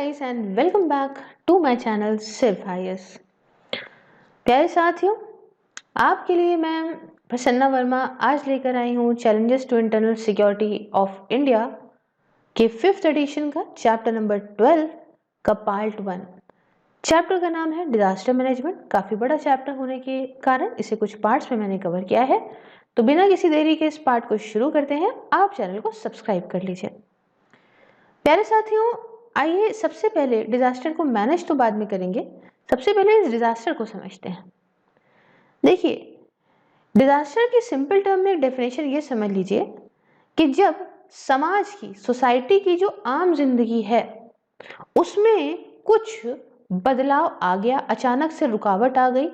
guys and welcome back to my channel सिर्फ IS। प्यारे साथियों, आपके लिए मैं प्रसन्ना वर्मा आज लेकर आई हूँ challenges to internal security of India के 5th एडिशन का चैप्टर नंबर 12 का पार्ट 1। चैप्टर का नाम है डिजास्टर मैनेजमेंट। काफ़ी बड़ा चैप्टर होने के कारण इसे कुछ पार्ट्स में मैंने कवर किया है, तो बिना किसी देरी के इस पार्ट को शुरू करते हैं। आप चैनल को सब्सक्राइब कर लीजिए। प्यारे साथियों, आइए सबसे पहले डिजास्टर को मैनेज तो बाद में करेंगे, सबसे पहले इस डिजास्टर को समझते हैं। देखिए, डिजास्टर की सिंपल टर्म में एक डेफिनेशन ये समझ लीजिए कि जब समाज की, सोसाइटी की जो आम जिंदगी है उसमें कुछ बदलाव आ गया, अचानक से रुकावट आ गई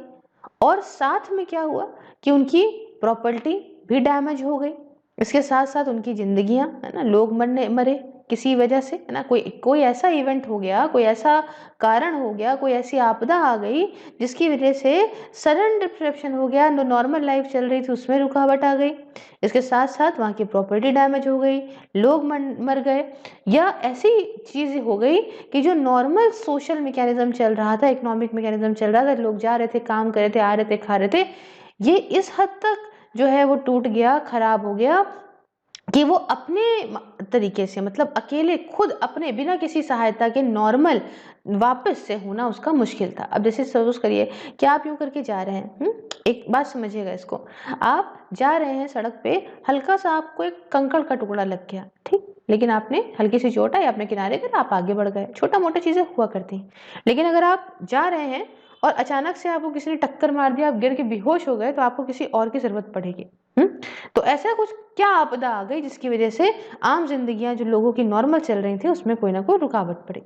और साथ में क्या हुआ कि उनकी प्रॉपर्टी भी डैमेज हो गई, इसके साथ साथ उनकी जिंदगियां, है ना, लोग मरे किसी वजह से, है ना, कोई ऐसा इवेंट हो गया, कोई ऐसा कारण हो गया, कोई ऐसी आपदा आ गई जिसकी वजह से सडन डिस्रप्शन हो गया, नॉर्मल लाइफ चल रही थी उसमें रुकावट आ गई, इसके साथ साथ वहाँ की प्रॉपर्टी डैमेज हो गई, लोग मर गए, या ऐसी चीज़ हो गई कि जो नॉर्मल सोशल मैकेनिज्म चल रहा था, इकोनॉमिक मैकेनिज्म चल रहा था, लोग जा रहे थे, काम कर रहे थे, आ रहे थे, खा रहे थे, ये इस हद तक जो है वो टूट गया, खराब हो गया कि वो अपने तरीके से, मतलब अकेले खुद अपने बिना किसी सहायता के नॉर्मल वापस से होना उसका मुश्किल था। अब जैसे सपोज करिए कि आप यूं करके जा रहे हैं, एक बात समझिएगा इसको, आप जा रहे हैं सड़क पे, हल्का सा आपको एक कंकड़ का टुकड़ा लग गया, ठीक, लेकिन आपने हल्की सी चोट आई, आपने किनारे कर, आप आगे बढ़ गए, छोटा मोटा चीजें हुआ करती हैं। लेकिन अगर आप जा रहे हैं और अचानक से आपको किसी ने टक्कर मार दिया, आप गिर के बेहोश हो गए, तो आपको किसी और की जरूरत पड़ेगी। तो ऐसा कुछ क्या आपदा आ गई जिसकी वजह से आम जिंदगियां जो लोगों की नॉर्मल चल रही थी उसमें कोई ना कोई रुकावट पड़ी।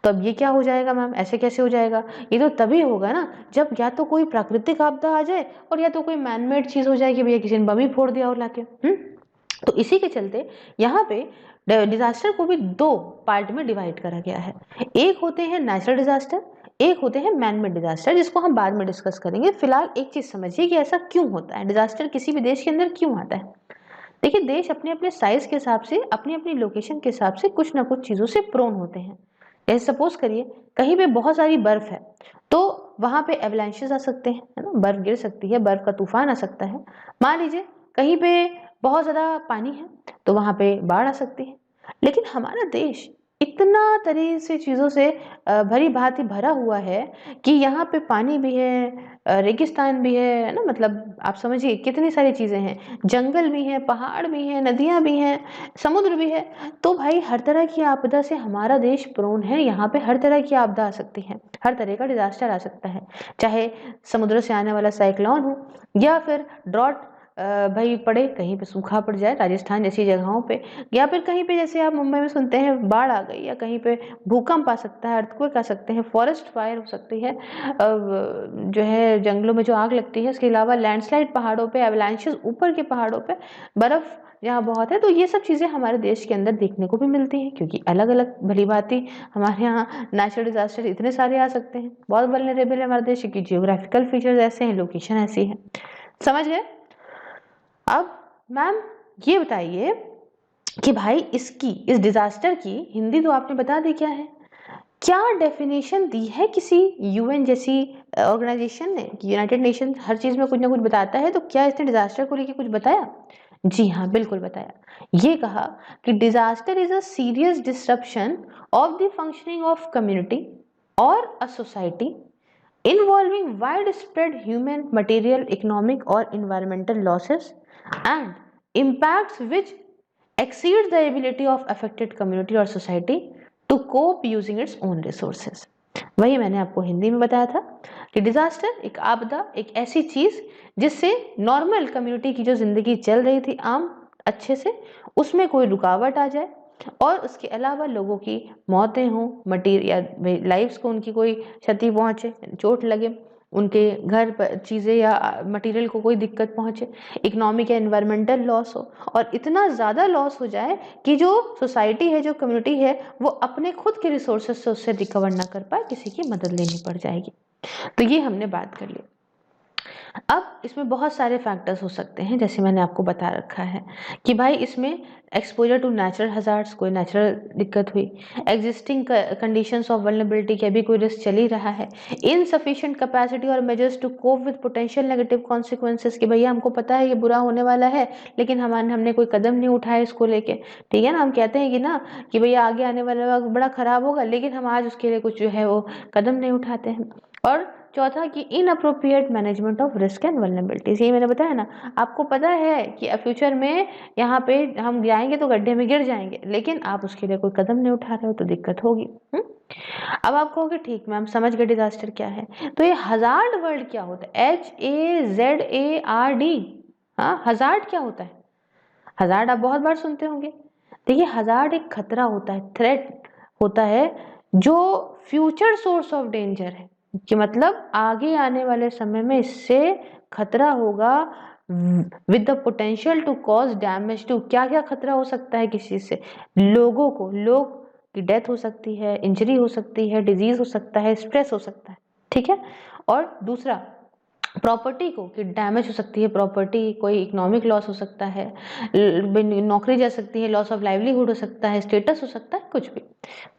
तो अब ये क्या हो जाएगा मैम, ऐसे कैसे हो जाएगा? ये तो तभी होगा ना जब या तो कोई प्राकृतिक आपदा आ जाए और या तो कोई मैनमेड चीज हो जाए कि भैया किसी ने बम ही फोड़ दिया और लाके। तो इसी के चलते यहाँ पे डिजास्टर को भी 2 पार्ट में डिवाइड करा गया है। एक होते हैं नेचुरल डिजास्टर, एक होते हैं मैनमेड डिजास्टर, जिसको हम बाद में डिस्कस करेंगे। फिलहाल एक चीज समझिए कि ऐसा क्यों होता है, डिजास्टर किसी भी देश के अंदर क्यों आता है। देखिए, देश अपने अपने साइज के हिसाब से, अपनी अपनी लोकेशन के हिसाब से कुछ ना कुछ चीजों से प्रोन होते हैं। जैसे सपोज करिए कहीं पे बहुत सारी बर्फ है तो वहां पे एवलांचेस आ सकते हैं, है ना, बर्फ गिर सकती है, बर्फ का तूफान आ सकता है। मान लीजिए कहीं पे बहुत ज्यादा पानी है तो वहां पे बाढ़ आ सकती है। लेकिन हमारा देश इतना तरह से चीजों से भरी भांति भरा हुआ है कि यहाँ पे पानी भी है, रेगिस्तान भी है ना, मतलब आप समझिए कितनी सारी चीजें हैं, जंगल भी है, पहाड़ भी है, नदियां भी हैं, समुद्र भी है। तो भाई हर तरह की आपदा से हमारा देश प्रोन है, यहाँ पे हर तरह की आपदा आ सकती है, हर तरह का डिजास्टर आ सकता है, चाहे समुद्र से आने वाला साइक्लोन हो या फिर ड्रॉट भाई पड़े, कहीं पे सूखा पड़ जाए राजस्थान जैसी जगहों पे, या फिर कहीं पे जैसे आप मुंबई में सुनते हैं बाढ़ आ गई, या कहीं पे भूकंप आ सकता है, अर्थक्वेक आ सकते हैं, फॉरेस्ट फायर हो सकती है, जो है जंगलों में जो आग लगती है, इसके अलावा लैंडस्लाइड पहाड़ों पे, एवलांचेस ऊपर के पहाड़ों पे, बर्फ जहाँ बहुत है। तो ये सब चीज़ें हमारे देश के अंदर देखने को भी मिलती हैं, क्योंकि अलग अलग भली भांति हमारे यहाँ नेचुरल डिजास्टर इतने सारे आ सकते हैं। बहुत वल्नरेबल है हमारा देश क्योंकि जियोग्राफिकल फीचर्स ऐसे हैं, लोकेशन ऐसी है। समझ गए? अब मैम ये बताइए कि भाई इस डिजास्टर की हिंदी तो आपने बता दी क्या है, क्या डेफिनेशन दी है किसी यूएन जैसी ऑर्गेनाइजेशन ने, यूनाइटेड नेशन हर चीज में कुछ ना कुछ बताता है, तो क्या इसने डिजास्टर को लेके कुछ बताया? जी हाँ, बिल्कुल बताया। ये कहा कि disaster is a serious disruption of the functioning of community और a society involving widespread human, material, economic or environmental losses and impacts which exceed the ability of affected community or society to cope using its own resources। वही मैंने आपको हिंदी में बताया था कि disaster एक आपदा, एक ऐसी चीज जिससे नॉर्मल कम्युनिटी की जो जिंदगी चल रही थी आम अच्छे से, उसमें कोई रुकावट आ जाए और उसके अलावा लोगों की मौतें हों, मटीरियल लाइफ्स को उनकी कोई क्षति पहुंचे, चोट लगे, उनके घर पर चीज़ें या मटेरियल को कोई दिक्कत पहुंचे, इकोनॉमिक या एनवायरमेंटल लॉस हो, और इतना ज़्यादा लॉस हो जाए कि जो सोसाइटी है, जो कम्युनिटी है, वो अपने खुद के रिसोर्सेज से उससे रिकवर ना कर पाए, किसी की मदद लेनी पड़ जाएगी। तो ये हमने बात कर ली। अब इसमें बहुत सारे फैक्टर्स हो सकते हैं, जैसे मैंने आपको बता रखा है कि भाई इसमें एक्सपोजर टू नेचुरल हजार्ड्स, कोई नेचुरल दिक्कत हुई, एग्जिस्टिंग कंडीशंस ऑफ वल्नरेबिलिटी के अभी कोई रिस्क चल ही रहा है, इनसफिशिएंट कैपेसिटी और measures to cope with potential negative consequences कि भैया हमको पता है ये बुरा होने वाला है लेकिन हमने कोई कदम नहीं उठाया इसको लेके, ठीक है ना। हम कहते हैं कि ना कि भैया आगे आने वाला वक्त बड़ा खराब होगा लेकिन हम आज उसके लिए कुछ जो है वो कदम नहीं उठाते हैं। और चौथा कि inappropriate management of risk and vulnerabilities, ये मैंने बताया ना, आपको पता है कि फ्यूचर में यहाँ पे हम जाएंगे तो गड्ढे में गिर जाएंगे लेकिन आप उसके लिए कोई कदम नहीं उठा रहे हो तो दिक्कत होगी। अब आप कहोगे ठीक मैम समझ गए डिजास्टर क्या है, तो ये हजार्ड वर्ड क्या होता है, HAZARD, हाँ हजार्ड क्या होता है, हजार्ड आप बहुत बार सुनते होंगे। देखिए हजार्ड एक खतरा होता है, थ्रेट होता है जो फ्यूचर सोर्स ऑफ डेंजर है, कि मतलब आगे आने वाले समय में इससे खतरा होगा with the potential to cause damage to, क्या क्या खतरा हो सकता है किसी से, लोगों को, लोग की डेथ हो सकती है, इंजरी हो सकती है, डिजीज हो सकता है, स्ट्रेस हो सकता है, ठीक है। और दूसरा प्रॉपर्टी को कि डैमेज हो सकती है प्रॉपर्टी, कोई इकोनॉमिक लॉस हो सकता है, नौकरी जा सकती है, लॉस ऑफ लाइवलीहुड हो सकता है, स्टेटस हो सकता है, कुछ भी।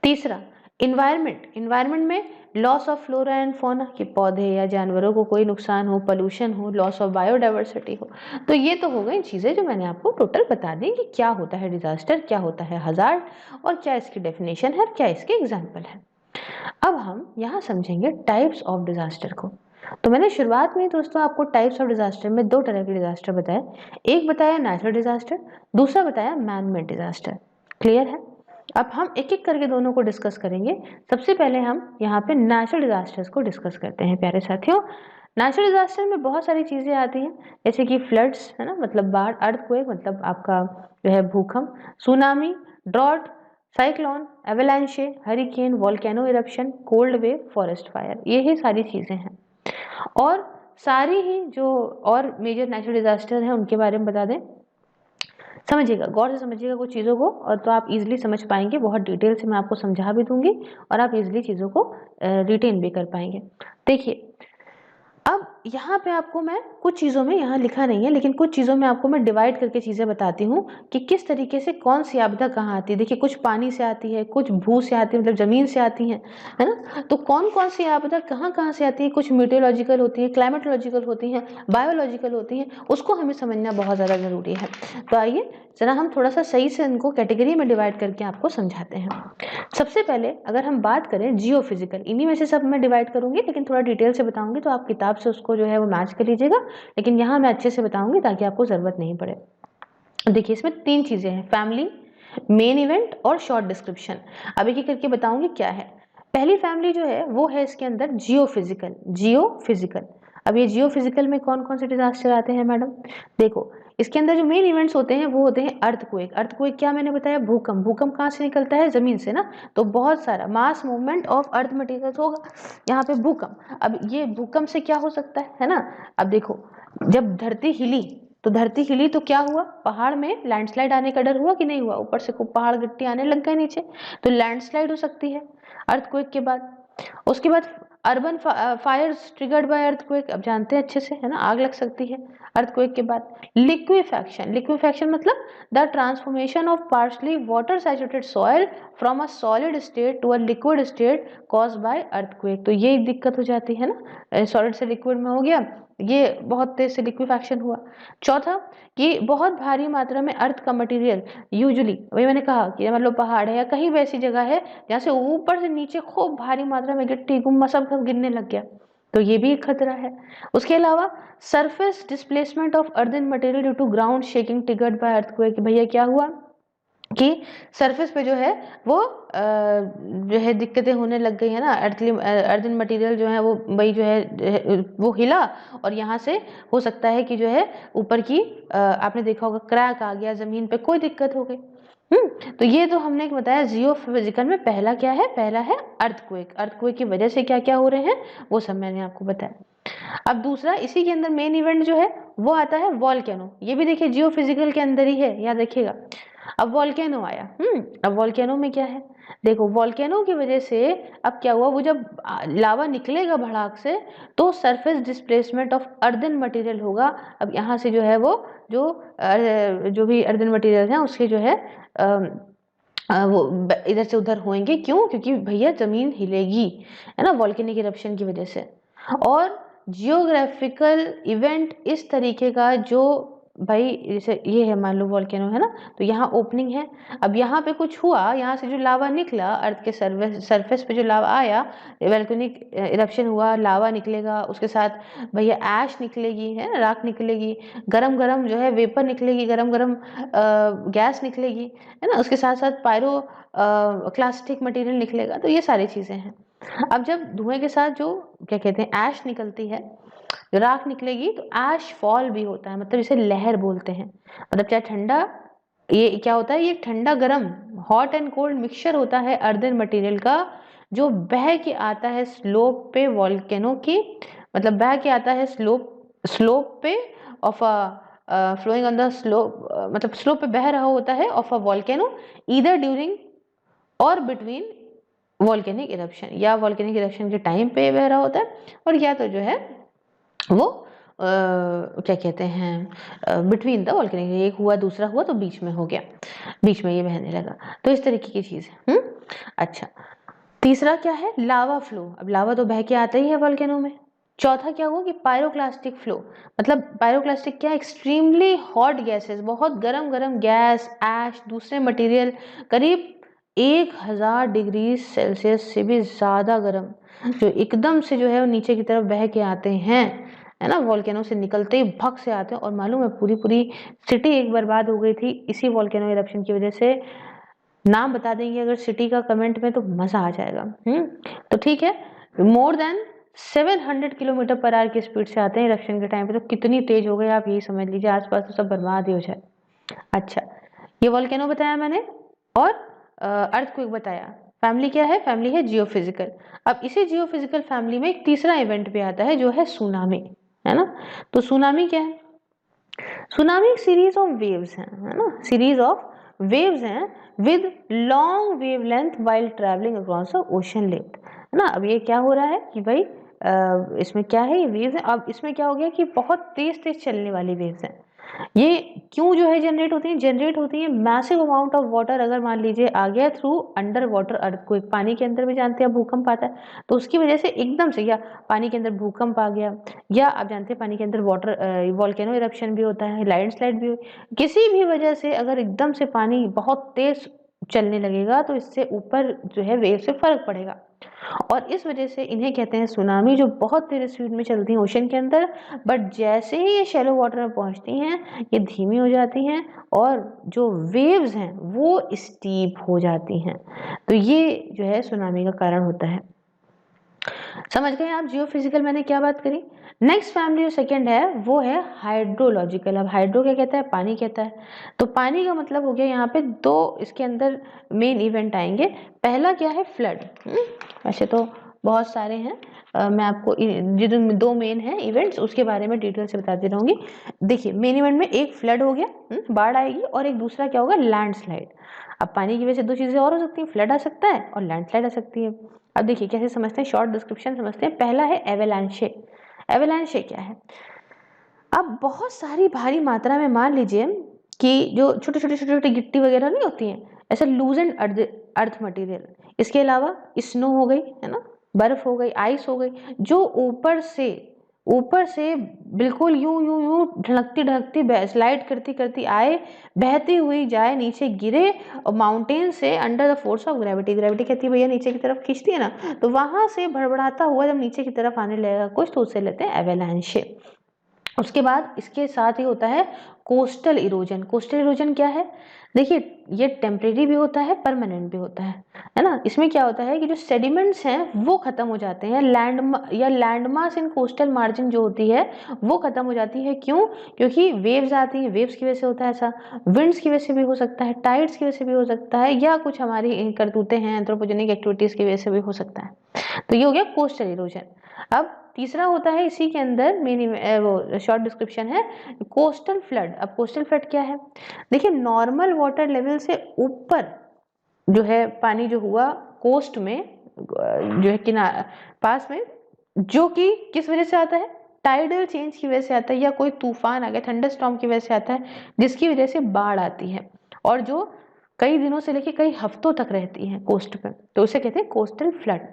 तीसरा इन्वायरमेंट, इन्वायरमेंट में loss of flora and fauna कि पौधे या जानवरों को कोई नुकसान हो, पोल्यूशन हो, लॉस ऑफ बायोडाइवर्सिटी हो। तो ये तो हो गई चीज़ें जो मैंने आपको टोटल बता दी कि क्या होता है डिजास्टर, क्या होता है हजार्ड और क्या इसकी डेफिनेशन है, क्या इसके एग्जाम्पल है। अब हम यहाँ समझेंगे टाइप्स ऑफ डिजास्टर को। तो मैंने शुरुआत में दोस्तों आपको टाइप्स ऑफ डिजास्टर में दो तरह के डिजास्टर बताया, एक बताया नेचुरल डिजास्टर, दूसरा बताया मैन मेड डिजास्टर। क्लियर है। अब हम एक एक करके दोनों को डिस्कस करेंगे। सबसे पहले हम यहाँ पे नेचुरल डिजास्टर्स को डिस्कस करते हैं प्यारे साथियों। नेचुरल डिजास्टर में बहुत सारी चीजें आती हैं, जैसे कि फ्लड्स है ना, मतलब बाढ़, अर्थक्वेक मतलब आपका जो है भूकंप, tsunami, drought, cyclone, avalanche, hurricane, volcano eruption, cold wave, forest fire, ये ही सारी चीजें हैं। और सारी ही जो और मेजर नेचुरल डिजास्टर हैं उनके बारे में बता दें। समझिएगा, गौर से समझिएगा कुछ चीज़ों को, और तो आप इजीली समझ पाएंगे, बहुत डिटेल से मैं आपको समझा भी दूंगी और आप इजीली चीज़ों को रिटेन भी कर पाएंगे। देखिए अब यहाँ पे आपको मैं कुछ चीज़ों में, यहाँ लिखा नहीं है लेकिन कुछ चीज़ों में आपको मैं डिवाइड करके चीज़ें बताती हूँ कि किस तरीके से कौन सी आपदा कहाँ आती है। देखिए कुछ पानी से आती है, कुछ भू से आती है, मतलब ज़मीन से आती है ना। तो कौन कौन सी आपदा कहाँ कहाँ से आती है, कुछ मीटियोलॉजिकल होती है, क्लाइमेटोलॉजिकल होती हैं, बायोलॉजिकल होती हैं, उसको हमें समझना बहुत ज़्यादा ज़रूरी है। तो आइए ज़रा हम थोड़ा सा सही से इनको कैटेगरी में डिवाइड करके आपको समझाते हैं। सबसे पहले अगर हम बात करें जियो फिजिकल, इन्हीं में से सब मैं डिवाइड करूंगी लेकिन थोड़ा डिटेल से बताऊंगी, तो आप किताब से उसको जो है वो मैच कर लीजिएगा, लेकिन यहाँ मैं अच्छे से बताऊंगी ताकि आपको ज़रूरत नहीं पड़े। देखिए इसमें तीन चीज़ें हैं, फैमिली, मेन इवेंट और शॉर्ट डिस्क्रिप्शन। अब एक एक करके बताऊंगी क्या है। पहली फैमिली जो है वो है इसके अंदर जियो फिजिकल, जियो फिजिकल। अब ये जियो फिजिकल में कौन कौन से डिजास्टर आते हैं मैडम, देखो इसके अंदर जो मेन इवेंट्स होते हैं वो होते हैं अर्थक्वेक। अर्थक्वेक क्या मैंने बताया, भूकंप। भूकंप कहाँ से निकलता है, जमीन से ना, तो बहुत सारा mass movement of earth materials होगा यहाँ पे भूकंप। अब ये भूकंप से क्या हो सकता है ना, अब देखो जब धरती हिली तो धरती हिली तो क्या हुआ, पहाड़ में लैंडस्लाइड आने का डर हुआ कि नहीं हुआ, ऊपर से खूब पहाड़ गिट्टी आने लग गए नीचे, तो लैंडस्लाइड हो सकती है अर्थक्वेक के बाद। उसके बाद urban fires triggered by earthquake, अब जानते हैं अच्छे से है ना, आग लग सकती है अर्थक्वेक के बाद। लिक्विफैक्शन, लिक्विफैक्शन मतलब the transformation of partially water saturated soil from a solid state to a liquid state cause by earthquake. तो ये दिक्कत हो जाती है ना, सॉलिड से लिक्विड में हो गया, ये बहुत तेज से लिक्विफैक्शन हुआ। चौथा कि बहुत भारी मात्रा में अर्थ का मटेरियल, यूजुअली वही मैंने कहा कि मतलब पहाड़ है या कहीं भी ऐसी जगह है जहाँ से ऊपर से नीचे खूब भारी मात्रा में गिट्टी गुम्मा सब गिरने लग गया, तो ये भी एक खतरा है। उसके अलावा surface displacement of earthen material due to ground shaking triggered by earthquake, भैया क्या हुआ कि सरफेस पे जो है वो जो है दिक्कतें होने लग गई है ना, अर्दन मटेरियल जो है वो वही जो है वो हिला, और यहाँ से हो सकता है कि जो है ऊपर की आपने देखा होगा क्रैक आ गया, जमीन पे कोई दिक्कत हो गई। तो ये तो हमने बताया जियो फिजिकल में पहला क्या है, पहला है अर्थक्वेक। अर्थक्वेक की वजह से क्या क्या हो रहे हैं वो सब मैंने आपको बताया। अब दूसरा इसी के अंदर मेन इवेंट जो है वो आता है वॉल्केनो, ये भी देखिए जियो फिजिकल के अंदर ही है, याद रखिएगा। अब वॉल्केनो आया, अब वॉल्केनो में क्या है, देखो वॉल्केनो की वजह से अब क्या हुआ, वो जब लावा निकलेगा भड़ाक से तो surface displacement of earthen material होगा। अब यहाँ से जो है वो जो भी अर्दन मटेरियल है उसके जो है वो इधर से उधर होंगे, क्यों, क्योंकि भैया जमीन हिलेगी, है ना, वॉल्केनिक इरप्शन की वजह से। और जियोग्राफिकल इवेंट इस तरीके का जो भाई जैसे ये है, मान लो वॉल्केनो है ना, तो यहाँ ओपनिंग है, अब यहाँ पे कुछ हुआ, यहाँ से जो लावा निकला अर्थ के सरफेस पे जो लावा आया, वॉल्केनिक इरप्शन हुआ, लावा निकलेगा, उसके साथ भैया ऐश निकलेगी, है ना, राख निकलेगी, गरम गरम जो है वेपर निकलेगी, गरम गरम गैस निकलेगी, है ना, उसके साथ साथ पायरो क्लास्टिक मटेरियल निकलेगा। तो ये सारी चीजें हैं। अब जब धुएं के साथ जो क्या कहते हैं ऐश निकलती है, जो राख निकलेगी, तो ऐश फॉल भी होता है, मतलब इसे लहर बोलते हैं। मतलब क्या ठंडा, ये क्या होता है, ये ठंडा गरम हॉट एंड कोल्ड मिक्सचर होता है अर्दन मटेरियल का, जो बह के आता है स्लोप पे वॉल्केनो की, मतलब बह के आता है स्लोप पे of flowing on the slope, मतलब स्लोप पे बह रहा होता है of a volcano, either during और बिटवीन वॉल्केनिक इरप्शन, या वॉल्केनिक इरप्शन के टाइम पे बह रहा होता है, और या तो जो है वो क्या कहते हैं बिटवीन द वॉल्केनिक, एक हुआ दूसरा हुआ तो बीच में हो गया, बीच में ये बहने लगा। तो इस तरीके की चीज है। अच्छा, तीसरा क्या है, लावा फ्लो। अब लावा तो बह के आता ही है वॉल्केनो में। चौथा क्या हुआ कि पायरोक्लास्टिक फ्लो, मतलब पायरोक्लास्टिक क्या, एक्सट्रीमली हॉट गैसेस, बहुत गरम गरम गैस, ऐश, दूसरे मटेरियल, करीब 1000 डिग्री सेल्सियस से भी ज्यादा गर्म, जो एकदम से जो है वो नीचे की तरफ बह के आते हैं, है ना, वॉल्केनो से निकलते ही भग से आते हैं। और मालूम है पूरी पूरी सिटी एक बर्बाद हो गई थी इसी वॉल्केनो इरप्शन की वजह से। नाम बता देंगे अगर सिटी का कमेंट में तो मजा आ जाएगा। तो ठीक है, more than 700 kilometre per hour की स्पीड से आते हैं इरप्शन के टाइम पे, तो कितनी तेज हो गए आप यही समझ लीजिए, आसपास तो सब बर्बाद ही हो जाए। अच्छा, ये वॉल्केनो बताया मैंने, और अर्थक्वेक बताया। फैमिली क्या है, फैमिली है जियोफिजिकल। अब इसी जियोफिजिकल फैमिली में एक तीसरा इवेंट भी आता है जो है सुनामी, है ना। तो सुनामी क्या है, सुनामी एक सीरीज ऑफ वेव्स है ना, सीरीज ऑफ वेव्स हैं with long wavelength while travelling across the ocean length, है ना। अब ये क्या हो रहा है कि भाई इसमें क्या है, ये वेव्स है। अब इसमें क्या हो गया कि बहुत तेज तेज चलने वाली वेव्स हैं। ये क्यों जो है जनरेट होती है मैसिव अमाउंट ऑफ वाटर, अगर मान लीजिए आ गया थ्रू अंडर वाटर अर्थक्वेक, पानी के अंदर भी जानते हैं भूकंप आता है, तो उसकी वजह से एकदम से, या पानी के अंदर भूकंप आ गया, या आप जानते हैं पानी के अंदर वाटर वॉल्केनो इरप्शन भी होता है, लैंडस्लाइड भी, किसी भी वजह से अगर एकदम से पानी बहुत तेज चलने लगेगा तो इससे ऊपर जो है वेव से फर्क पड़ेगा, और इस वजह से इन्हें कहते हैं सुनामी, जो बहुत तेज स्पीड में चलती हैं ओशन के अंदर, बट जैसे ही ये शैलो वाटर में पहुंचती हैं ये धीमी हो जाती हैं, और जो वेव्स हैं वो स्टीप हो जाती हैं। तो ये जो है सुनामी का कारण होता है। समझ गए आप जियोफिजिकल मैंने क्या बात करी। नेक्स्ट फैमिली जो सेकंड है वो है हाइड्रोलॉजिकल। अब हाइड्रो क्या कहता है, पानी कहता है। तो पानी का मतलब हो गया यहाँ पे दो इसके अंदर मेन इवेंट आएंगे। पहला क्या है, फ्लड। वैसे तो बहुत सारे हैं, मैं आपको जो दो मेन है इवेंट्स उसके बारे में डिटेल से बताती रहूंगी। देखिए मेन इवेंट में एक फ्लड हो गया, बाढ़ आएगी, और एक दूसरा क्या होगा, लैंडस्लाइड। अब पानी की वजह से दो चीजें और हो सकती हैं, फ्लड आ सकता है और लैंडस्लाइड आ सकती है। अब देखिए कैसे समझते हैं, शॉर्ट डिस्क्रिप्शन समझते हैं। पहला है एवेलांशे। एवेलांशे क्या है, अब बहुत सारी भारी मात्रा में मान लीजिए कि जो छोटे छोटे छोटे छोटे गिट्टी वगैरह नहीं होती हैं, ऐसा लूज एंड अर्थ मटेरियल, इसके अलावा स्नो हो गई, है ना, बर्फ हो गई, आइस हो गई, जो ऊपर से बिल्कुल यूं यूं यूं ढलकती ढलकती स्लाइड करती करती आए, बहती हुई जाए, नीचे गिरे, और माउंटेन से under the force of gravity, gravity कहती है भैया नीचे की तरफ खींचती है ना, तो वहां से भड़बड़ाता हुआ जब नीचे की तरफ आने लगेगा कुछ, तो उसे लेते हैं एवेलांशे। उसके बाद इसके साथ ही होता है कोस्टल इरोजन। कोस्टल इरोजन क्या है, देखिए ये टेम्परेरी भी होता है, परमानेंट भी होता है ना। इसमें क्या होता है कि जो सेडिमेंट्स हैं वो खत्म हो जाते हैं, लैंडमास इन कोस्टल मार्जिन जो होती है वो खत्म हो जाती है। क्यों, क्योंकि वेव्स आती हैं, वेव्स की वजह से होता है ऐसा, विंड्स की वजह से भी हो सकता है, टाइड्स की वजह से भी हो सकता है, या कुछ हमारी करतूतें हैं एंथ्रोपोजेनिक एक्टिविटीज की वजह से भी हो सकता है। तो ये हो गया कोस्टल इरोजन। अब तीसरा होता है इसी के अंदर वो शॉर्ट डिस्क्रिप्शन है कोस्टल फ्लड। अब कोस्टल फ्लड क्या है, देखिए नॉर्मल वाटर लेवल से ऊपर जो है पानी जो हुआ कोस्ट में जो है किनारे पास में, जो कि किस वजह से आता है, टाइडल चेंज की वजह से आता है, या कोई तूफान आ गया थंडर स्टॉर्म की वजह से आता है, जिसकी वजह से बाढ़ आती है और जो कई दिनों से लेकर कई हफ्तों तक रहती है कोस्ट पे, तो उसे कहते हैं कोस्टल फ्लड।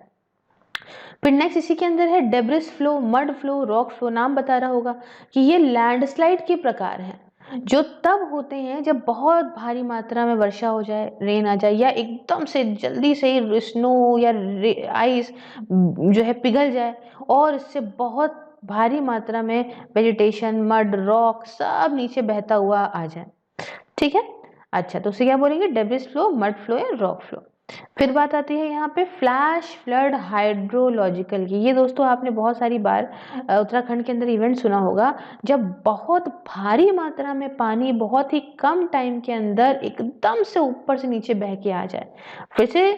फिर नेक्स्ट इसी के अंदर है debris flow, mud flow, rock flow. नाम बता रहा होगा कि ये लैंडस्लाइड के प्रकार हैं जो तब होते हैं जब बहुत भारी मात्रा में वर्षा हो जाए, रेन आ जाए, या एकदम से जल्दी से ही स्नो या आइस जो है पिघल जाए और इससे बहुत भारी मात्रा में वेजिटेशन, मड, रॉक सब नीचे बहता हुआ आ जाए। ठीक है, अच्छा तो उसे क्या बोलेंगे, डेब्रिस फ्लो, मड फ्लो या रॉक फ्लो। फिर बात आती है यहाँ पे फ्लैश फ्लड हाइड्रोलॉजिकल की। ये दोस्तों आपने बहुत सारी बार उत्तराखंड के अंदर इवेंट सुना होगा जब बहुत भारी मात्रा में पानी बहुत ही कम टाइम के अंदर एकदम से ऊपर से नीचे बह के आ जाए। फिर से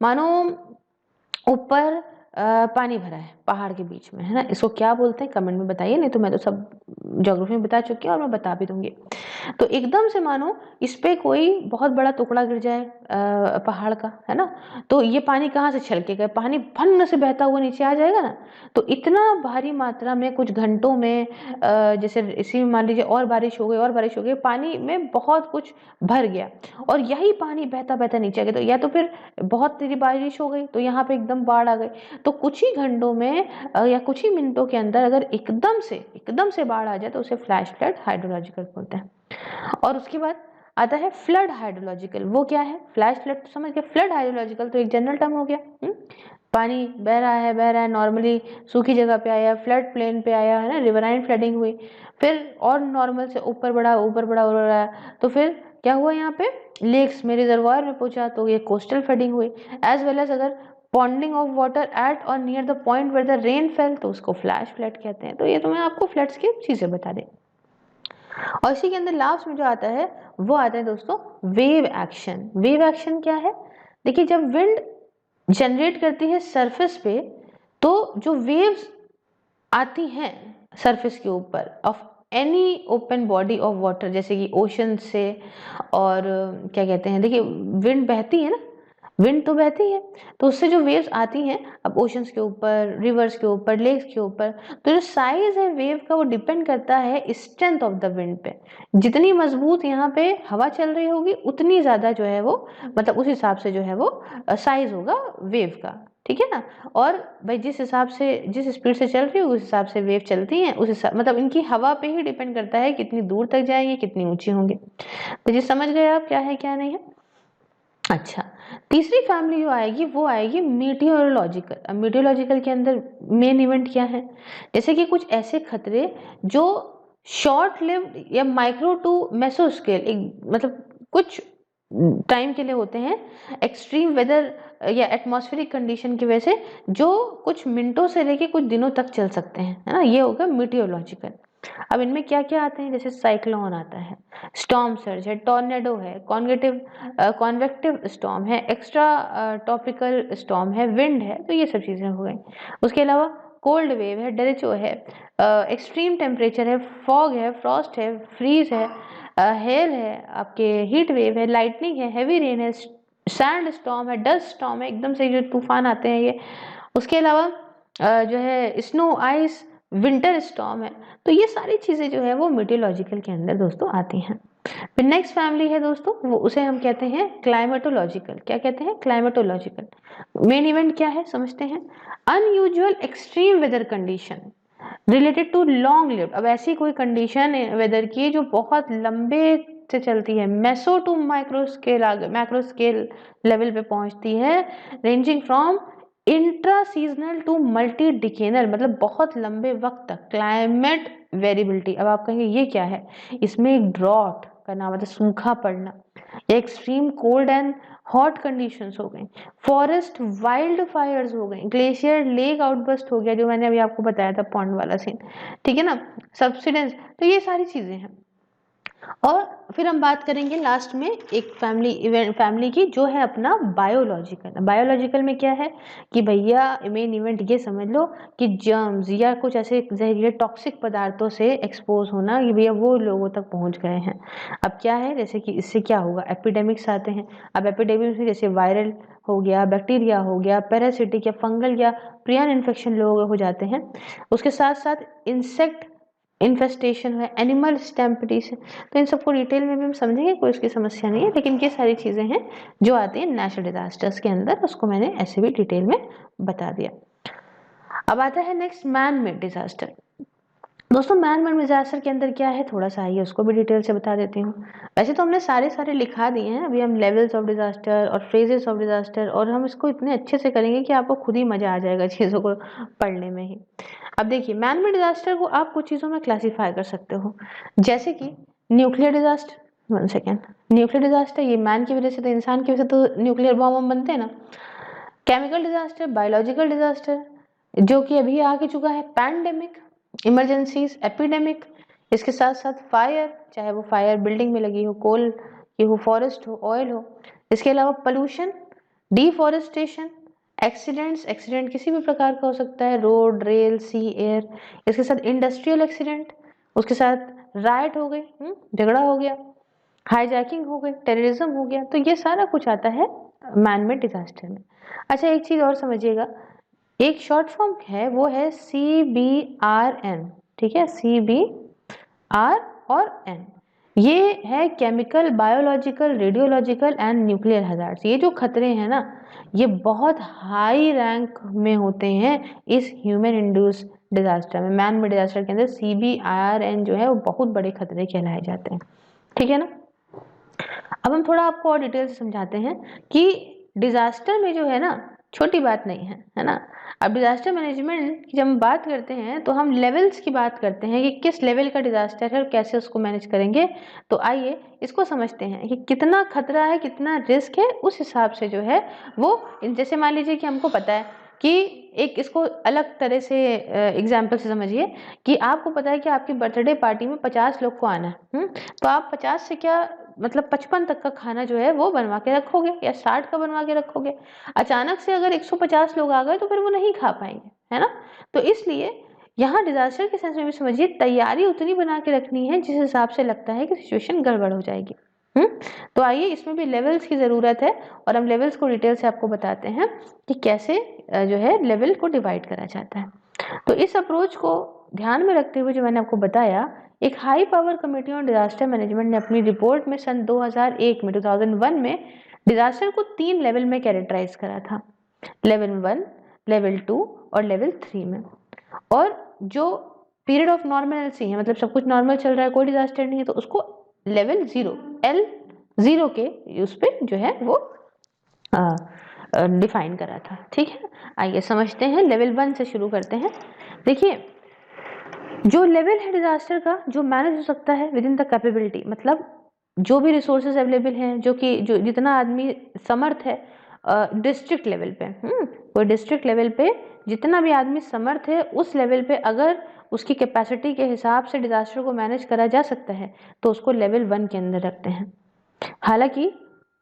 मानो ऊपर पानी भरा है पहाड़ के बीच में, है ना, इसको क्या बोलते हैं कमेंट में बताइए, नहीं तो मैं तो सब ज्योग्राफी में बता चुकी हूँ और मैं बता भी दूंगी। तो एकदम से मानो इस पे कोई बहुत बड़ा टुकड़ा गिर जाए पहाड़ का, है ना, तो ये पानी कहाँ से छलकेगा, पानी भन्न से बहता हुआ नीचे आ जाएगा ना। तो इतना भारी मात्रा में कुछ घंटों में जैसे इसी में मान लीजिए और बारिश हो गई और बारिश हो गई, पानी में बहुत कुछ भर गया और यही पानी बहता बहता नीचे आ गया। तो या तो फिर बहुत तेज बारिश हो गई तो यहाँ पे एकदम बाढ़ आ गई। तो कुछ ही घंटों में या कुछ ही मिनटों के अंदर अगर एकदम से बाढ़ आ जाए तो उसे फ्लैश फ्लड हाइड्रोलॉजिकल बोलते हैं। और उसके बाद आता है फ्लड हाइड्रोलॉजिकल। वो क्या है, फ्लैश फ्लड तो समझ गए, फ्लड हाइड्रोलॉजिकल तो एक जनरल टर्म हो गया। पानी बह रहा है नॉर्मली सूखी जगह पे आया, फ्लड प्लेन पे आया, है ना, रिवराइन फ्लडिंग हुई, फिर और नॉर्मल से ऊपर बढ़ा तो फिर क्या हुआ, यहाँ पे लेक्स में रिजर्वायर में पहुंचा तो ये कोस्टल फ्लडिंग हुई। एज वेल एज अगर पॉन्डिंग ऑफ वाटर एट और near the point where the rain fell तो उसको फ्लैश फ्लड कहते हैं। तो ये तो मैं आपको फ्लड्स की चीजें बता दें। और इसी के अंदर लास्ट में जो आता है वो आता है दोस्तों वेव एक्शन। वेव एक्शन क्या है, देखिए जब विंड जनरेट करती है सरफेस पे तो जो वेव्स आती हैं सरफेस के ऊपर of any open body of water, जैसे कि ओशन से, और क्या कहते हैं, देखिए विंड बहती है ना, विंड तो बहती है तो उससे जो वेव्स आती हैं अब ओशंस के ऊपर, रिवर्स के ऊपर, लेक्स के ऊपर, तो जो साइज है वेव का वो डिपेंड करता है स्ट्रेंथ ऑफ द विंड पे। जितनी मजबूत यहाँ पे हवा चल रही होगी उतनी ज्यादा जो है वो, मतलब उस हिसाब से जो है वो साइज होगा वेव का। ठीक है ना, और भाई जिस हिसाब से जिस स्पीड से चल रही है उस हिसाब से वेव चलती हैं, उस हिसाब मतलब इनकी हवा पे ही डिपेंड करता है कितनी दूर तक जाएंगे, कितनी ऊंची होंगी। तो जी समझ गए आप क्या है क्या नहीं है। अच्छा, तीसरी फैमिली जो आएगी वो आएगी मीटियोरोलॉजिकल। अब मीटियोरोलॉजिकल के अंदर मेन इवेंट क्या है, जैसे कि कुछ ऐसे खतरे जो शॉर्ट लिव्ड या माइक्रो टू मेसो स्केल, मतलब कुछ टाइम के लिए होते हैं, एक्सट्रीम वेदर या एटमॉस्फेरिक कंडीशन की वजह से जो कुछ मिनटों से लेके कुछ दिनों तक चल सकते हैं, है ना, ये होगा मीटियोरोलॉजिकल। अब इनमें क्या क्या आते हैं, जैसे साइक्लोन आता है, स्टॉर्म सर्ज है, टॉर्नेडो है, कॉन्वेक्टिव स्टॉर्म है, एक्स्ट्रा टॉपिकल स्टॉर्म है, विंड है, तो ये सब चीजें हो गई। उसके अलावा कोल्ड वेव है, डेरिचो है, एक्सट्रीम टेम्परेचर है, फॉग है, फ्रॉस्ट है, फ्रीज है, हेल है, आपके हीट वेव है, लाइटनिंग है, हैवी रेन है, सैंड स्टॉर्म है, डस्ट स्टॉर्म है, एकदम से जो तूफान आते हैं ये। उसके अलावा जो है स्नो आइस, विंटर स्टॉर्म है। तो ये सारी चीजें जो है वो मीटियोलॉजिकल के अंदर दोस्तों आती हैं। फिर नेक्स्ट फैमिली है दोस्तों, वो उसे हम कहते हैं क्लाइमेटोलॉजिकल। क्या कहते हैं, क्लाइमेटोलॉजिकल। मेन इवेंट क्या है समझते हैं, unusual extreme weather condition related to long lived. अब ऐसी कोई कंडीशन है वेदर की जो बहुत लंबे से चलती है, meso to micro scale macro scale level पे पहुंचती है, ranging from intra seasonal to multi decadal, मतलब बहुत लंबे वक्त तक। क्लाइमेट वेरिएबिलिटी, अब आप कहेंगे ये क्या है, इसमें एक ड्रॉट का नाम मतलब सूखा पड़ना, या extreme cold and hot conditions हो गई, फॉरेस्ट वाइल्ड फायर्स हो गई, ग्लेशियर लेक आउटबर्स्ट हो गया जो मैंने अभी आपको बताया था पॉन्ड वाला सीन, ठीक है ना, सब्सिडेंस, तो ये सारी चीजें हैं। और फिर हम बात करेंगे लास्ट में एक फैमिली की, जो है अपना बायोलॉजिकल में क्या है कि भैया मेन इवेंट ये समझ लो कि जर्म्स या कुछ ऐसे जहरीले टॉक्सिक पदार्थों से एक्सपोज होना, कि भैया वो लोगों तक पहुंच गए हैं। अब क्या है, जैसे कि इससे क्या होगा, एपिडेमिक्स आते हैं। अब एपिडेमिक्स में जैसे वायरल हो गया, बैक्टीरिया हो गया, पैरासिटिक या फंगल या प्रियन इन्फेक्शन लोग हो जाते हैं। उसके साथ साथ इंसेक्ट इन्फेस्टेशन है, एनिमल स्टैम्पिडीज है। तो इन सबको डिटेल में भी हम समझेंगे, कोई इसकी समस्या नहीं है, लेकिन ये सारी चीज़ें हैं जो आती हैं नेचुरल डिजास्टर्स के अंदर, उसको मैंने ऐसे भी डिटेल में बता दिया। अब आता है नेक्स्ट मैन मेड डिजास्टर। दोस्तों मैन मेड डिजास्टर के अंदर क्या है, थोड़ा सा आइए उसको भी डिटेल से बता देती हूँ। वैसे तो हमने सारे लिखा दिए हैं, अभी हम लेवल्स ऑफ डिजास्टर और फेजेस ऑफ डिजास्टर, और हम इसको इतने अच्छे से करेंगे कि आपको खुद ही मजा आ जाएगा चीज़ों को पढ़ने में ही। अब देखिए मैन मेड डिजास्टर को आप कुछ चीज़ों में क्लासीफाई कर सकते हो, जैसे कि nuclear disaster. 1 second, nuclear disaster ये मैन की वजह से, तो इंसान की वजह से तो न्यूक्लियर बॉम्ब बनते हैं ना। केमिकल डिजास्टर, बायोलॉजिकल डिजास्टर जो कि अभी आगे चुका है, पैंडेमिक, इमरजेंसीज, एपिडेमिक, इसके साथ साथ फायर, चाहे वो फायर बिल्डिंग में लगी हो, कोल की हो, फॉरेस्ट हो, ऑयल हो। इसके अलावा पोल्यूशन, डिफॉरेस्टेशन, एक्सीडेंट किसी भी प्रकार का हो सकता है, रोड, रेल, सी, एयर। इसके साथ इंडस्ट्रियल एक्सीडेंट, उसके साथ राइट हो गई, झगड़ा हो गया, हाईजैकिंग हो गई, टेररिज्म हो गया। तो ये सारा कुछ आता है मैन मेड डिजास्टर में। अच्छा एक चीज और समझिएगा, एक शॉर्ट फॉर्म है वो है CBRN, ठीक है, CBR और N। ये है chemical, biological, radiological and nuclear hazards. ये जो खतरे हैं ना, ये बहुत हाई रैंक में होते हैं इस ह्यूमन इंड्यूस डिजास्टर में। मैन मेड डिजास्टर के अंदर CBRN जो है वो बहुत बड़े खतरे कहलाए जाते हैं, ठीक है ना। अब हम थोड़ा आपको और डिटेल से समझाते हैं कि डिजास्टर में जो है ना, छोटी बात नहीं है ना। अब डिजास्टर मैनेजमेंट की जब हम बात करते हैं तो हम लेवल्स की बात करते हैं कि किस लेवल का डिजास्टर है और कैसे उसको मैनेज करेंगे। तो आइए इसको समझते हैं कि कितना खतरा है, कितना रिस्क है, उस हिसाब से जो है वो, जैसे मान लीजिए कि हमको पता है कि एक, इसको अलग तरह से एग्जाम्पल से समझिए कि आपको पता है कि आपकी बर्थडे पार्टी में 50 लोग को आना है, तो आप 50 से क्या मतलब 55 तक का खाना जो है वो बनवा के रखोगे या 60 का बनवा के रखोगे। अचानक से अगर 150 लोग आ गए तो फिर वो नहीं खा पाएंगे, है ना। तो इसलिए यहाँ डिजास्टर के सेंस में भी समझिए, तैयारी उतनी बना के रखनी है जिस हिसाब से लगता है कि सिचुएशन गड़बड़ हो जाएगी। तो आइए इसमें भी लेवल्स की जरूरत है, और हम लेवल्स को डिटेल से आपको बताते हैं कि कैसे जो है लेवल को डिवाइड करा जाता है। तो इस अप्रोच को ध्यान में रखते हुए जो मैंने आपको बताया, एक high power committee on disaster management ने अपनी रिपोर्ट में सन 2001 में डिजास्टर को 3 लेवल में कैरेक्टराइज करा था, लेवल 1, लेवल 2 और लेवल 3 में। और जो पीरियड ऑफ नॉर्मलसी है, मतलब सब कुछ नॉर्मल चल रहा है, कोई डिजास्टर नहीं है, तो उसको लेवल 0, L0 के उस पे जो है वो डिफाइन करा था, ठीक है। आइए समझते हैं, लेवल 1 से शुरू करते हैं। देखिए जो लेवल है डिजास्टर का, जो मैनेज हो सकता है विद इन द कैपेबिलिटी, मतलब जो भी रिसोर्सेज अवेलेबल हैं, जो कि जो जितना आदमी समर्थ है डिस्ट्रिक्ट लेवल पे, कोई डिस्ट्रिक्ट लेवल पे जितना भी आदमी समर्थ है, उस लेवल पे अगर उसकी कैपेसिटी के हिसाब से डिजास्टर को मैनेज करा जा सकता है तो उसको लेवल 1 के अंदर रखते हैं। हालांकि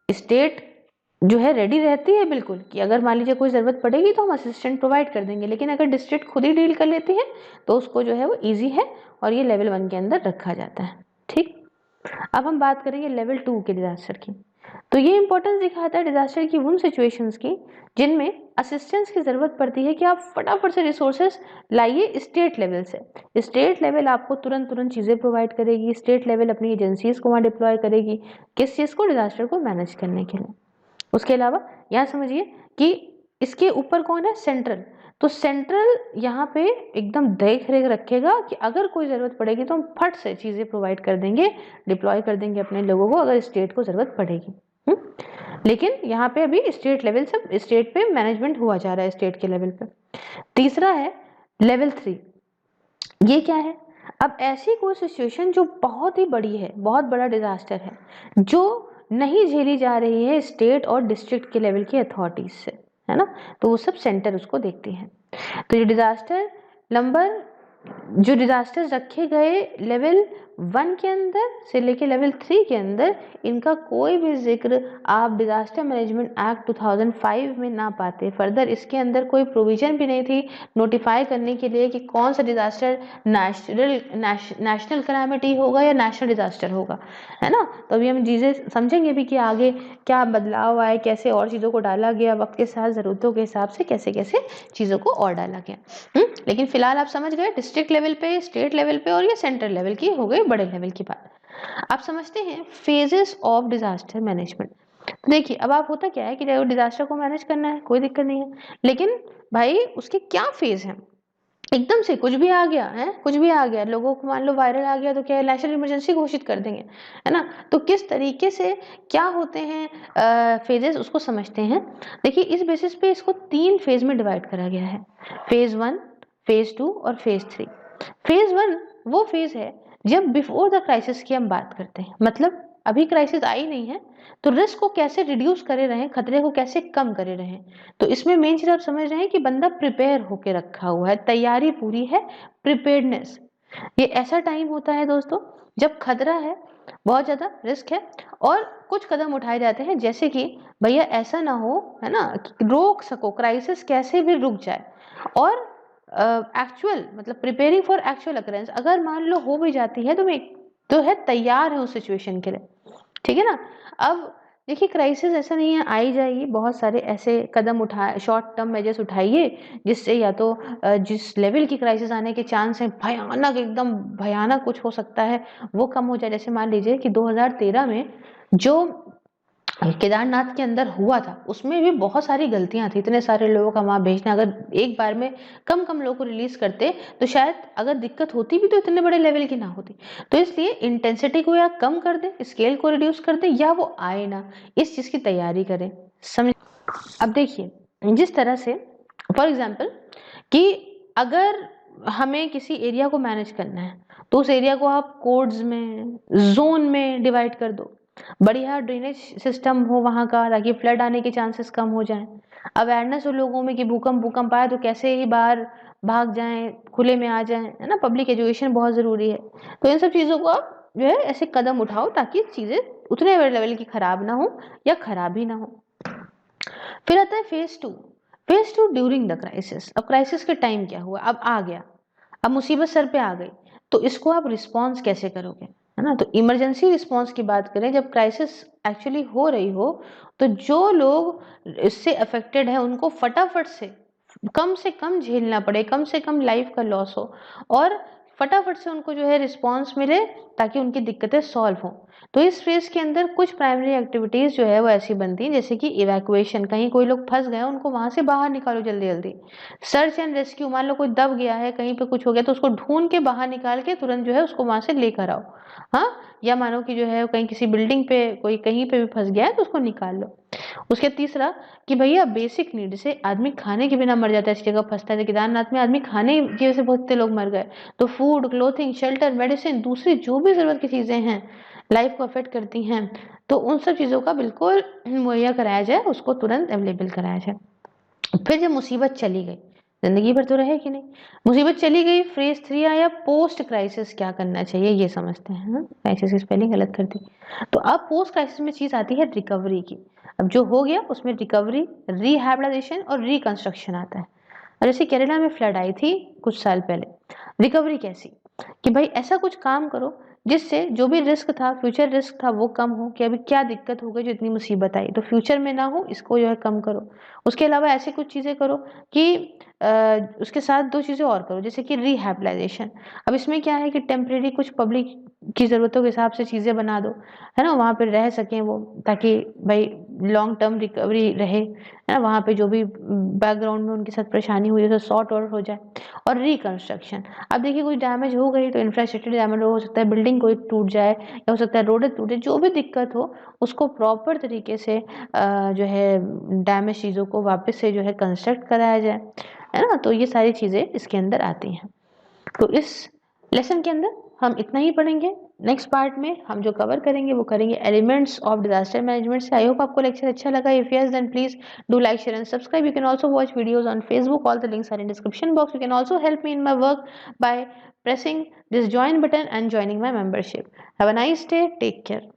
स्टेट जो है रेडी रहती है बिल्कुल कि अगर मान लीजिए कोई ज़रूरत पड़ेगी तो हम असिस्टेंट प्रोवाइड कर देंगे, लेकिन अगर डिस्ट्रिक्ट खुद ही डील कर लेती है तो उसको जो है वो इजी है और ये लेवल 1 के अंदर रखा जाता है, ठीक। अब हम बात करेंगे लेवल 2 के डिजास्टर की। तो ये इंपॉर्टेंस दिखाता है डिजास्टर की उन सिचुएशंस की जिनमें असिस्टेंस की जरूरत पड़ती है कि आप फटाफट से रिसोर्सेस लाइए स्टेट लेवल से। स्टेट लेवल आपको तुरंत चीज़ें प्रोवाइड करेगी, स्टेट लेवल अपनी एजेंसीज को वहाँ डिप्लॉय करेगी किस चीज़ को, डिजास्टर को मैनेज करने के लिए। उसके अलावा यहाँ समझिए कि इसके ऊपर कौन है, सेंट्रल। तो सेंट्रल यहाँ पे एकदम देख रेख रखेगा कि अगर कोई ज़रूरत पड़ेगी तो हम फट से चीज़ें प्रोवाइड कर देंगे, डिप्लॉय कर देंगे अपने लोगों को अगर स्टेट को ज़रूरत पड़ेगी। लेकिन यहाँ पे अभी स्टेट लेवल से, स्टेट पे मैनेजमेंट हुआ जा रहा है, स्टेट के लेवल पे। तीसरा है लेवल 3। ये क्या है, अब ऐसी कोई सिचुएशन जो बहुत ही बड़ी है, बहुत बड़ा डिजास्टर है, जो नहीं झेली जा रही है स्टेट और डिस्ट्रिक्ट के लेवल की अथॉरिटीज से, है ना, तो वो सब सेंटर उसको देखती है। तो ये डिजास्टर नंबर, जो डिजास्टर रखे गए लेवल 1 के अंदर से लेके लेवल 3 के अंदर इनका कोई भी जिक्र आप डिजास्टर मैनेजमेंट एक्ट 2005 में ना पाते। फर्दर इसके अंदर कोई प्रोविजन भी नहीं थी नोटिफाई करने के लिए कि कौन सा डिजास्टर नेशनल कैलामिटी होगा या नेशनल डिजास्टर होगा, है ना। तो अभी हम चीजें समझेंगे भी कि आगे क्या बदलाव आए, कैसे और चीजों को डाला गया, वक्त के साथ जरूरतों के हिसाब से कैसे कैसे चीजों को और डाला गया। लेकिन फिलहाल आप समझ गए डिस्ट्रिक्ट लेवल पे, स्टेट लेवल पे और ये सेंट्रल लेवल की हो गई, बड़े लेवल की बात। आप समझते हैं फेजेस ऑफ डिजास्टर मैनेजमेंट। देखिए अब आप होता क्या है कि डिजास्टर को मैनेज करना है, कोई दिक्कत नहीं है, लेकिन भाई उसके क्या फेज हैं। एकदम से कुछ भी आ गया है, कुछ भी आ गया, लोगों को मान लो वायरल आ गया तो क्या नेशनल इमरजेंसी घोषित कर देंगे, है ना। तो किस तरीके से क्या होते हैं फेजेस, उसको समझते हैं। देखिए इस बेसिस पे इसको 3 फेज में डिवाइड करा गया है, फेज 1, फेज 2 और फेज 3। फेज 1 वो फेज है जब बिफोर द क्राइसिस की हम बात करते हैं, मतलब अभी क्राइसिस आई नहीं है तो रिस्क को कैसे रिड्यूस करे रहें, खतरे को कैसे कम करे रहें। तो इसमें मेन चीज आप समझ रहे हैं कि बंदा प्रिपेयर होके रखा हुआ है, तैयारी पूरी है, प्रिपेयर्डनेस। ये ऐसा टाइम होता है दोस्तों जब खतरा है, बहुत ज्यादा रिस्क है और कुछ कदम उठाए जाते हैं, जैसे कि भैया ऐसा ना हो, है ना, रोक सको, क्राइसिस कैसे भी रुक जाए। और एक्चुअल मतलब प्रिपेयरिंग फॉर एक्चुअल अकरेंस, अगर मान लो हो भी जाती है तो मैं तो है तैयार है उस सिचुएशन के लिए, ठीक है ना। अब देखिए क्राइसिस ऐसा नहीं है आई जाएगी, बहुत सारे ऐसे कदम उठाए, शॉर्ट टर्म मेजर्स उठाइए जिससे या तो जिस लेवल की क्राइसिस आने के चांस है, भयानक एकदम भयानक कुछ हो सकता है, वो कम हो जाए। जैसे मान लीजिए कि 2013 में जो केदारनाथ के अंदर हुआ था उसमें भी बहुत सारी गलतियां थी, इतने सारे लोगों का वहां भेजना, अगर एक बार में कम कम लोगों को रिलीज करते तो शायद अगर दिक्कत होती भी तो इतने बड़े लेवल की ना होती। तो इसलिए इंटेंसिटी को या कम कर दे, स्केल को रिड्यूस कर दे, या वो आए ना, इस चीज की तैयारी करें, समझ। अब देखिए जिस तरह से फॉर एग्जाम्पल कि अगर हमें किसी एरिया को मैनेज करना है तो उस एरिया को आप कोड्स में, जोन में डिवाइड कर दो, बढ़िया ड्रेनेज सिस्टम हो वहां का ताकि फ्लड आने के चांसेस कम हो जाएं, अवेयरनेस हो लोगों में कि भूकंप आए तो कैसे ही बाहर भाग जाएं, खुले में आ जाएं, है ना। पब्लिक एजुकेशन बहुत जरूरी है। तो इन सब चीजों को आप जो है ऐसे कदम उठाओ ताकि चीजें उतने बड़े लेवल की खराब ना हो या खराब ही ना हो। फिर आता है phase 2। Phase 2 during the crisis. अब क्राइसिस के टाइम क्या हुआ, अब आ गया, अब मुसीबत सर पे आ गई, तो इसको आप रिस्पॉन्स कैसे करोगे, है ना। तो इमरजेंसी रिस्पॉन्स की बात करें, जब क्राइसिस एक्चुअली हो रही हो तो जो लोग इससे अफेक्टेड है उनको फटाफट से कम झेलना पड़े, कम से कम लाइफ का लॉस हो और फटाफट से उनको जो है रिस्पॉन्स मिले ताकि उनकी दिक्कतें सॉल्व हों। तो इस फेज के अंदर कुछ प्राइमरी एक्टिविटीज जो है वो ऐसी बनती हैं, जैसे कि इवैक्यूएशन, कहीं कोई लोग फंस गए उनको वहां से बाहर निकालो जल्दी जल्दी। सर्च एंड रेस्क्यू, मान लो कोई दब गया है, कहीं पे कुछ हो गया तो उसको ढूंढ के बाहर निकाल के तुरंत जो है उसको वहां से लेकर आओ। हाँ, या मानो कि जो है कहीं किसी बिल्डिंग पे कोई कहीं पे भी फंस गया है तो उसको निकाल लो। उसके तीसरा कि भैया बेसिक नीड से आदमी खाने के बिना मर जाता है, इस जगह फंसता है। केदारनाथ में आदमी खाने की वजह से बहुत से लोग मर गए। तो फूड, क्लोथिंग, शेल्टर, मेडिसिन, दूसरी जो भी जरूरत की चीजें हैं लाइफ को अफेक्ट करती हैं, तो उन सब चीजों का बिल्कुल मुहैया कराया जाए, उसको तुरंत अवेलेबल कराया जाए। फिर जब मुसीबत चली गई, जिंदगी भर तो रहेगी नहीं, मुसीबत चली गई, फेज 3 आया, पोस्ट क्राइसिस क्या करना चाहिए ये समझते हैं। क्राइसिस की स्पेलिंग गलत कर दी। तो अब पोस्ट क्राइसिस में चीज आती है रिकवरी की। अब जो हो गया उसमें रिकवरी, रिहैबिलिटेशन और रिकंस्ट्रक्शन आता है। और जैसे केरला में फ्लड आई थी कुछ साल पहले, रिकवरी कैसी कि भाई ऐसा कुछ काम करो जिससे जो भी रिस्क था, फ्यूचर रिस्क था, वो कम हो, कि अभी क्या दिक्कत हो गई जो इतनी मुसीबत आई तो फ्यूचर में ना हो, इसको जो है कम करो। उसके अलावा ऐसी कुछ चीजें करो कि उसके साथ 2 चीजें और करो, जैसे कि रिहैबिलिटेशन। अब इसमें क्या है कि टेम्परेरी कुछ पब्लिक की जरूरतों के हिसाब से चीजें बना दो, है ना, वहां पे रह सकें वो, ताकि भाई लॉन्ग टर्म रिकवरी रहे, है ना। वहां पे जो भी बैकग्राउंड में उनके साथ परेशानी हुई है तो सॉर्ट आउट हो जाए। और रिकंस्ट्रक्शन, अब देखिए कुछ डैमेज हो गई तो इंफ्रास्ट्रक्चर डैमेज हो सकता है, बिल्डिंग कोई टूट जाए या हो सकता है रोड टूटे, जो भी दिक्कत हो उसको प्रॉपर तरीके से जो है डैमेज चीज़ों को वापस से जो है कंस्ट्रक्ट कराया जाए, है ना। तो ये सारी चीज़ें इसके अंदर आती हैं। तो इस लेसन के अंदर हम इतना ही पढ़ेंगे। नेक्स्ट पार्ट में हम जो कवर करेंगे वो करेंगे एलिमेंट्स ऑफ डिजास्टर मैनेजमेंट से। आई होप आपको लेक्चर अच्छा लगा। If yes then please do like, share and subscribe. You can also watch videos on Facebook, all the links are in description box. You can also help me in my work by pressing this join button and joining my membership. Have a nice day. Take care.